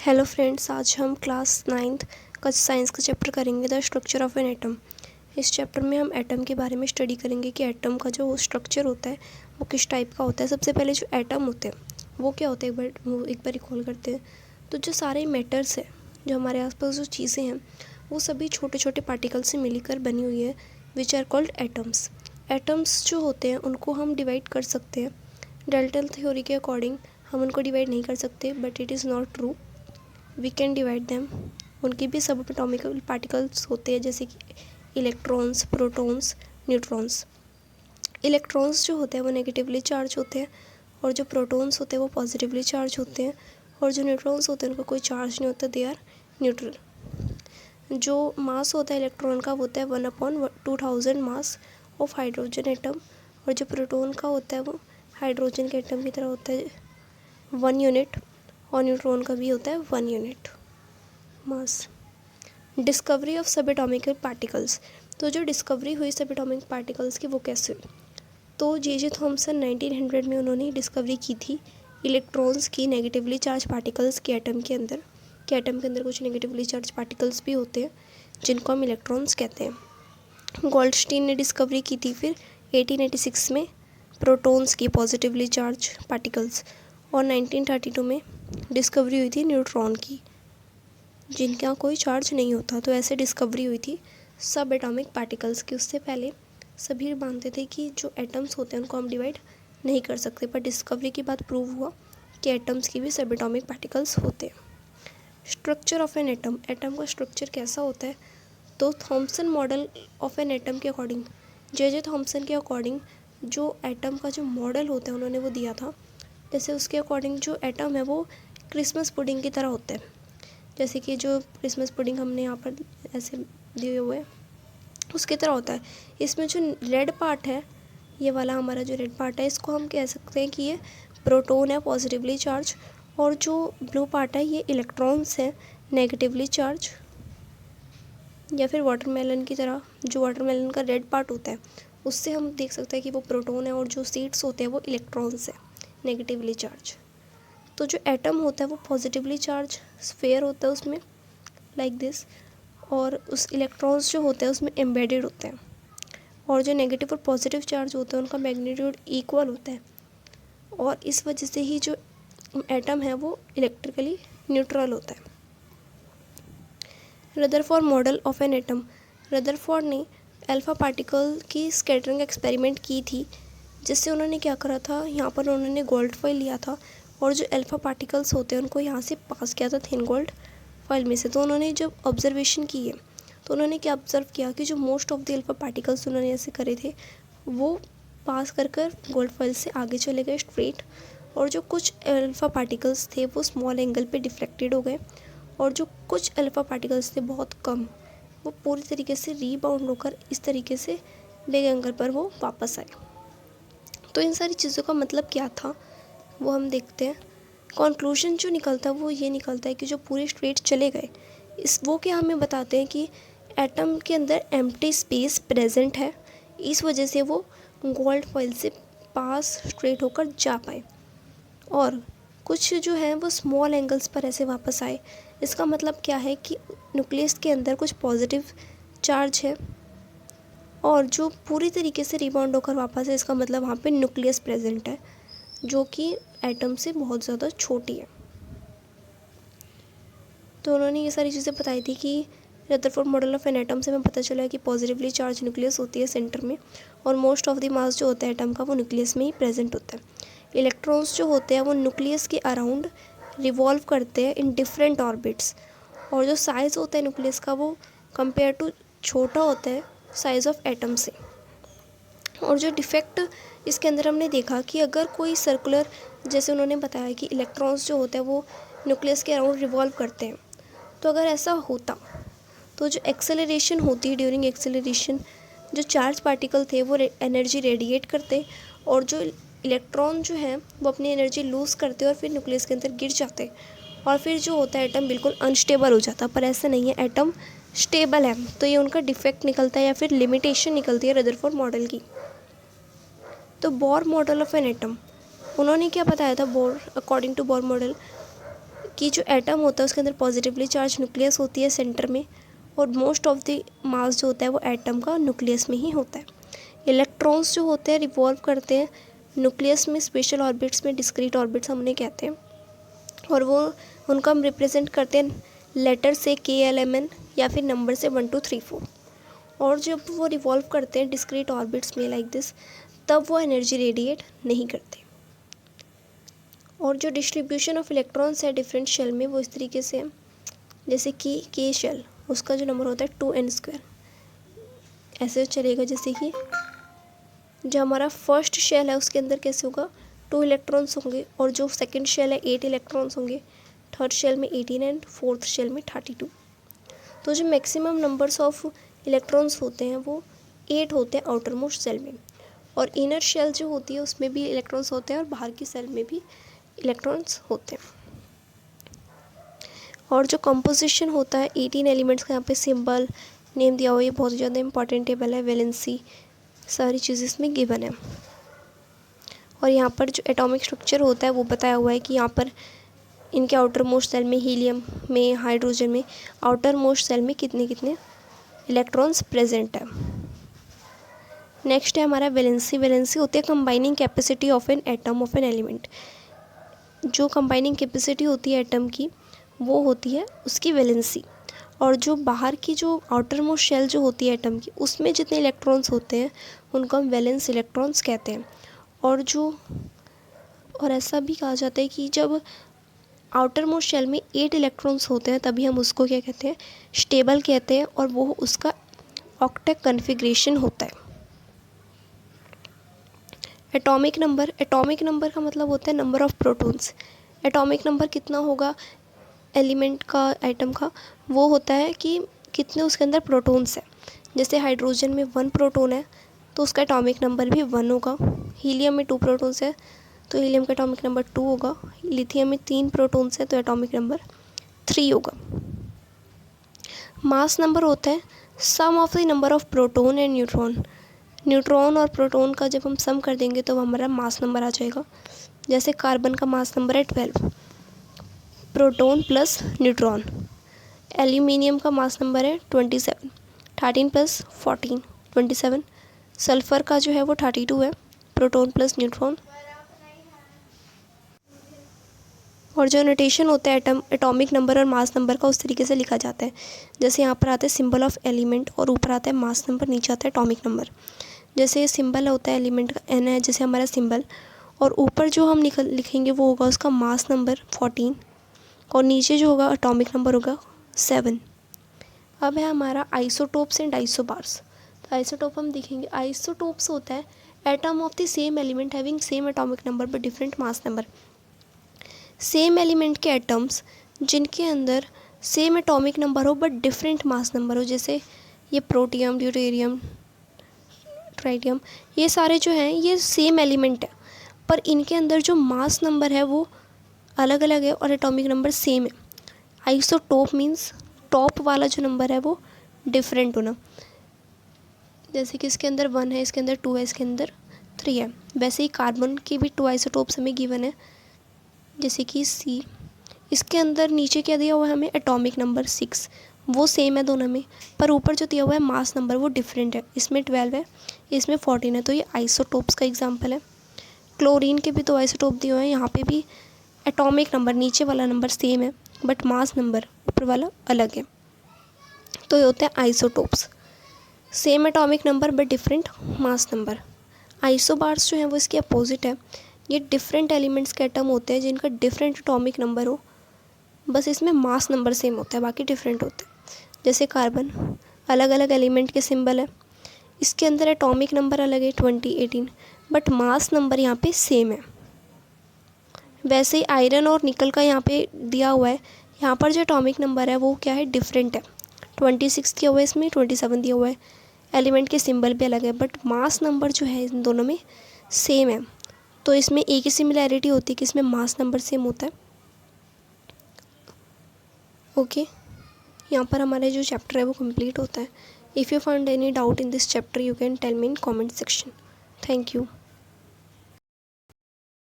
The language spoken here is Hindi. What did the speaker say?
हेलो फ्रेंड्स, आज हम क्लास 9th का साइंस का चैप्टर करेंगे the structure of an atom. इस चैप्टर में हम एटम के बारे में स्टडी करेंगे कि एटम का जो स्ट्रक्चर होता है वो किस टाइप का होता है। सबसे पहले जो एटम होते हैं वो क्या होते हैं, एक बार रिकॉल करते हैं। तो जो सारे मैटर्स हैं, जो हमारे आसपास जो चीज़ें हैं, वो सभी छोटे छोटे पार्टिकल से मिलकर बनी हुई है, which are called atoms. Atoms जो होते हैं उनको हम डिवाइड कर सकते हैं। डाल्टन थ्योरी के अकॉर्डिंग हम उनको डिवाइड नहीं कर सकते, but it is not true, we can divide them. उनके भी सब एटॉमिकल पार्टिकल्स होते हैं, जैसे कि इलेक्ट्रॉन्स, प्रोटॉन्स, न्यूट्रॉन्स। इलेक्ट्रॉन्स जो होते हैं वो नेगेटिवली चार्ज होते हैं, और जो प्रोटॉन्स होते हैं वो पॉजिटिवली चार्ज होते हैं, और जो न्यूट्रॉन्स होते हैं उनका कोई चार्ज नहीं होता, दे आर न्यूट्रल। जो मास होता है इलेक्ट्रॉन का वो होता है 1/2000 मास ऑफ हाइड्रोजन एटम, और जो प्रोटॉन का होता है वो हाइड्रोजन के एटम की तरह होता है 1 यूनिट, और न्यूट्रॉन का भी होता है 1 यूनिट मास। डिस्कवरी ऑफ सब एटॉमिकल पार्टिकल्स। तो जो डिस्कवरी हुई सब एटॉमिक पार्टिकल्स की वो कैसे हुई, तो जे थॉमसन 1900 में उन्होंने डिस्कवरी की थी इलेक्ट्रॉन्स की नेगेटिवली चार्ज पार्टिकल्स के एटम के अंदर, कि एटम के अंदर कुछ नेगेटिवली चार्ज पार्टिकल्स भी होते हैं जिनको हम इलेक्ट्रॉन्स कहते हैं। गोल्डस्टीन ने डिस्कवरी की थी फिर 1886 में प्रोटॉन्स की पॉजिटिवली चार्ज पार्टिकल्स, और 1932 में डिस्कवरी हुई थी न्यूट्रॉन की, जिनका कोई चार्ज नहीं होता। तो ऐसे डिस्कवरी हुई थी सब एटॉमिक पार्टिकल्स की। उससे पहले सभी मानते थे कि जो एटम्स होते हैं उनको हम डिवाइड नहीं कर सकते, पर डिस्कवरी के बाद प्रूव हुआ कि एटम्स की भी सब एटॉमिक पार्टिकल्स होते हैं। Structure of an atom. Atom का स्ट्रक्चर कैसा होता है, तो Thompson model of an atom के अकॉर्डिंग, जे थॉमसन के अकॉर्डिंग जो एटम का जो मॉडल होता है उन्होंने वो दिया था। जैसे उसके अकॉर्डिंग जो एटम है वो क्रिसमस पुडिंग की तरह होता है। जैसे कि जो क्रिसमस पुडिंग हमने यहाँ पर ऐसे दिए हुए हैं उसकी तरह होता है। इसमें जो रेड पार्ट है, ये वाला हमारा जो रेड पार्ट है, इसको हम कह सकते हैं कि ये प्रोटॉन है पॉजिटिवली चार्ज, और जो ब्लू पार्ट है ये इलेक्ट्रॉन्स हैं नेगेटिवली चार्ज। या फिर वाटरमेलन की तरह, जो वाटरमेलन का रेड पार्ट होता है उससे हम देख सकते हैं कि वो प्रोटॉन है, और जो सीड्स होते हैं वो इलेक्ट्रॉन्स हैं नेगेटिवली चार्ज। तो जो एटम होता है वो पॉजिटिवली चार्ज स्फेयर होता है उसमें, लाइक दिस, और उस इलेक्ट्रॉन्स जो होते हैं उसमें एम्बेडेड होते हैं, और जो नेगेटिव और पॉजिटिव चार्ज होते हैं उनका मैग्नीट्यूड इक्वल होता है, और इस वजह से ही जो एटम है वो इलेक्ट्रिकली न्यूट्रल होता है। Rutherford model of an atom. Rutherford ने अल्फा पार्टिकल की स्कैटरिंग एक्सपेरिमेंट की थी, जिससे उन्होंने क्या करा था, यहाँ पर उन्होंने गोल्ड फॉइल लिया था, और जो अल्फा पार्टिकल्स होते हैं उनको यहाँ से पास किया था थिन गोल्ड फॉइल में से। तो उन्होंने जब ऑब्जर्वेशन की है तो उन्होंने क्या ऑब्जर्व किया कि जो most of the alpha particles उन्होंने ऐसे करे थे वो पास कर गोल्ड फॉइल से आगे चले गए स्ट्रेट, और जो कुछ अल्फा पार्टिकल्स थे वो स्मॉल एंगल पे डिफ्लेक्टेड हो गए, और जो कुछ अल्फा पार्टिकल्स थे बहुत कम, वो पूरी तरीके से रीबाउंड होकर इस तरीके से बिग एंगल पर वो वापस आए। तो इन सारी चीज़ों का मतलब क्या था वो हम देखते हैं। कंक्लूजन जो निकलता है वो ये निकलता है कि जो पूरे स्ट्रेट चले गए वो क्या हमें बताते हैं कि एटम के अंदर एम्प्टी स्पेस प्रेजेंट है, इस वजह से वो गोल्ड फॉइल से पास स्ट्रेट होकर जा पाए, और कुछ जो है वो स्मॉल एंगल्स पर ऐसे वापस आए। इसका मतलब क्या है कि न्यूक्लियस के अंदर कुछ पॉजिटिव चार्ज है, और जो पूरी तरीके से रिबाउंड होकर वापस है, इसका मतलब वहाँ पे न्यूक्लियस प्रेजेंट है जो कि एटम से बहुत ज़्यादा छोटी है। तो उन्होंने ये सारी चीज़ें बताई थी कि Rutherford model of an atom से हमें पता चला है कि पॉजिटिवली चार्ज न्यूक्लियस होती है सेंटर में, और मोस्ट ऑफ द मास जो होता है एटम का वो न्यूक्लियस में ही प्रेजेंट होता है। इलेक्ट्रॉन्स जो होते हैं वो न्यूक्लियस के अराउंड रिवॉल्व करते हैं इन डिफरेंट ऑर्बिट्स, और जो साइज़ होता है न्यूक्लियस का वो कंपेयर टू छोटा होता है साइज़ ऑफ एटम से। और जो डिफेक्ट इसके अंदर हमने देखा कि अगर कोई सर्कुलर, जैसे उन्होंने बताया कि इलेक्ट्रॉन्स जो होते हैं वो न्यूक्लियस के अराउंड रिवॉल्व करते हैं, तो अगर ऐसा होता तो जो एक्सेलरेशन होती है, ड्यूरिंग एक्सेलरेशन जो चार्ज पार्टिकल थे वो एनर्जी रेडिएट करते, और जो इलेक्ट्रॉन जो है वो अपनी एनर्जी लूज़ करते और फिर न्यूक्लियस के अंदर गिर जाते, और फिर जो होता है एटम बिल्कुल अनस्टेबल हो जाता। पर ऐसा नहीं है, एटम स्टेबल है। तो ये उनका डिफेक्ट निकलता है या फिर लिमिटेशन निकलती है रदरफोर्ड मॉडल की। तो Bohr model of an atom, उन्होंने क्या बताया था Bohr, according to Bohr model कि जो एटम होता है उसके अंदर पॉजिटिवली चार्ज न्यूक्लियस होती है सेंटर में, और मोस्ट ऑफ द मास जो होता है वो एटम का न्यूक्लियस में ही होता है। इलेक्ट्रॉन्स जो होते हैं रिवॉल्व करते हैं न्यूक्लियस में, स्पेशल ऑर्बिट्स में, डिस्क्रीट ऑर्बिट्स हम उन्हें कहते हैं, और वो उनका हम रिप्रेजेंट करते हैं लेटर से KLMN या फिर नंबर से 1 2 3 4। और जब वो रिवॉल्व करते हैं डिस्क्रीट ऑर्बिट्स में लाइक दिस, तब वो एनर्जी रेडिएट नहीं करते। और जो डिस्ट्रीब्यूशन ऑफ इलेक्ट्रॉन्स है डिफरेंट शेल में वो इस तरीके से है, जैसे कि K शेल, उसका जो नंबर होता है 2n², ऐसे चलेगा। जैसे कि जो हमारा फर्स्ट शेल है उसके अंदर कैसे होगा, 2 इलेक्ट्रॉन्स होंगे, और जो सेकंड शेल है 8 इलेक्ट्रॉन्स होंगे, थर्ड शेल में 18 एंड फोर्थ शेल में 32। तो जो मैक्सिमम नंबर्स ऑफ इलेक्ट्रॉन्स होते हैं वो 8 होते हैं आउटर मोस्ट सेल में, और इनर शेल जो होती है उसमें भी इलेक्ट्रॉन्स होते हैं, और बाहर की सेल में भी इलेक्ट्रॉन्स होते हैं। और जो कंपोजिशन होता है 18 एलिमेंट्स का यहाँ पे सिंबल नेम दिया हुआ है, ये बहुत ज़्यादा इंपॉर्टेंट टेबल है, वैलेंसी सारी चीज़ें इसमें गिवन है। और यहाँ पर जो एटॉमिक स्ट्रक्चर होता है वो बताया हुआ है कि यहाँ पर इनके आउटर मोस्ट सेल में, हीलियम में, हाइड्रोजन में, आउटर मोस्ट सेल में कितने कितने इलेक्ट्रॉन्स प्रेजेंट है। नेक्स्ट है हमारा वैलेंसी। वैलेंसी होती है combining capacity of an atom of an element. जो कंबाइनिंग कैपेसिटी होती है एटम की वो होती है उसकी वैलेंसी। और जो बाहर की जो आउटर मोस्ट शेल जो होती है एटम की, उसमें जितने इलेक्ट्रॉन्स होते हैं उनको हम वैलेंस इलेक्ट्रॉन्स कहते हैं। और ऐसा भी कहा जाता है कि जब आउटर मोस्ट शेल में 8 इलेक्ट्रॉन्स होते हैं तभी हम उसको क्या कहते हैं, स्टेबल कहते हैं, और वो उसका ऑक्टेट कन्फिग्रेशन होता है। एटॉमिक नंबर का मतलब होता है number of protons. Atomic number कितना होगा एलिमेंट का, एटम का, वो होता है कि कितने उसके अंदर प्रोटॉन्स है। जैसे हाइड्रोजन में 1 प्रोटॉन है तो उसका एटॉमिक नंबर भी 1 होगा। हीलियम में 2 प्रोटॉन्स है तो हीलियम का एटॉमिक नंबर 2 होगा। लिथियम में 3 प्रोटॉन्स है तो एटॉमिक नंबर 3 होगा। मास नंबर होता है sum of the number of proton and neutron. Neutron और प्रोटॉन का जब हम सम कर देंगे तो हमारा मास नंबर आ जाएगा। जैसे कार्बन का मास नंबर है 12, प्रोटॉन प्लस न्यूट्रॉन। एल्यूमिनियम का मास नंबर है 27, 13 प्लस 14 27। सल्फ़र का जो है वो 32 है, प्रोटॉन प्लस न्यूट्रॉन। और जो नोटेशन होता है एटॉमिक नंबर और मास नंबर का, उस तरीके से लिखा जाता है। जैसे यहाँ पर आता है सिंबल ऑफ एलिमेंट और ऊपर आता है मास नंबर, नीचे आता है एटॉमिक नंबर। जैसे सिंबल होता है एलिमेंट का N है, जैसे हमारा सिंबल, और ऊपर जो हम लिखेंगे वो होगा उसका मास नंबर 14, और नीचे जो होगा एटॉमिक नंबर होगा 7। अब है हमारा आइसोटोप्स एंड आइसोबार्स। तो आइसोटोप हम देखेंगे। आइसोटोप्स होता है atom of the same element having same atomic number but different mass number. Same element के एटम्स जिनके अंदर सेम एटॉमिक नंबर हो बट डिफरेंट मास नंबर हो, जैसे ये प्रोटियम, ड्यूटेरियम, ट्राइटियम, ये सारे जो हैं ये सेम एलिमेंट है पर इनके अंदर जो मास नंबर है वो अलग अलग है और एटॉमिक नंबर सेम है। आइसोटोप मीन्स टॉप वाला जो नंबर है वो डिफरेंट होना। जैसे कि इसके अंदर 1 है, इसके अंदर 2 है, इसके अंदर 3 है। वैसे ही कार्बन के भी 2 आइसोटोप्स हमें गिवन है, जैसे कि C। इसके अंदर नीचे क्या दिया हुआ है हमें, एटॉमिक नंबर 6, वो सेम है दोनों में, पर ऊपर जो दिया हुआ है मास नंबर वो डिफरेंट है। इसमें 12 है, इसमें 14 है, तो ये आइसोटोप्स का एग्जांपल है। क्लोरीन के भी 2 आइसोटोप दिए हुए हैं, यहाँ पे भी एटॉमिक नंबर नीचे वाला नंबर सेम है बट मास नंबर ऊपर वाला अलग है, तो ये होते हैं isotopes. Same atomic number but different mass number. Isobars जो हैं वो इसके अपोजिट है। ये डिफरेंट एलिमेंट्स के एटम होते हैं जिनका डिफरेंट एटॉमिक नंबर हो, बस इसमें मास नंबर सेम होता है, बाकी डिफरेंट होता है। जैसे कार्बन अलग अलग एलिमेंट के सिंबल है, इसके अंदर एटॉमिक नंबर अलग है 20, 18, बट मास नंबर यहाँ पे सेम है। वैसे ही आयरन और निकल का यहाँ पे दिया हुआ है, यहाँ पर जो एटॉमिक नंबर है वो क्या है, डिफरेंट है। 26 दिया हुआ है, इसमें 27 दिया हुआ है। एलिमेंट के सिंबल भी अलग है बट मास नंबर जो है इन दोनों में सेम है। तो इसमें एक ही सिमिलैरिटी होती है कि इसमें मास नंबर सेम होता है। ओके, यहाँ पर हमारा जो चैप्टर है वो कंप्लीट होता है। If you find any doubt in this chapter you can tell me in comment section. Thank you.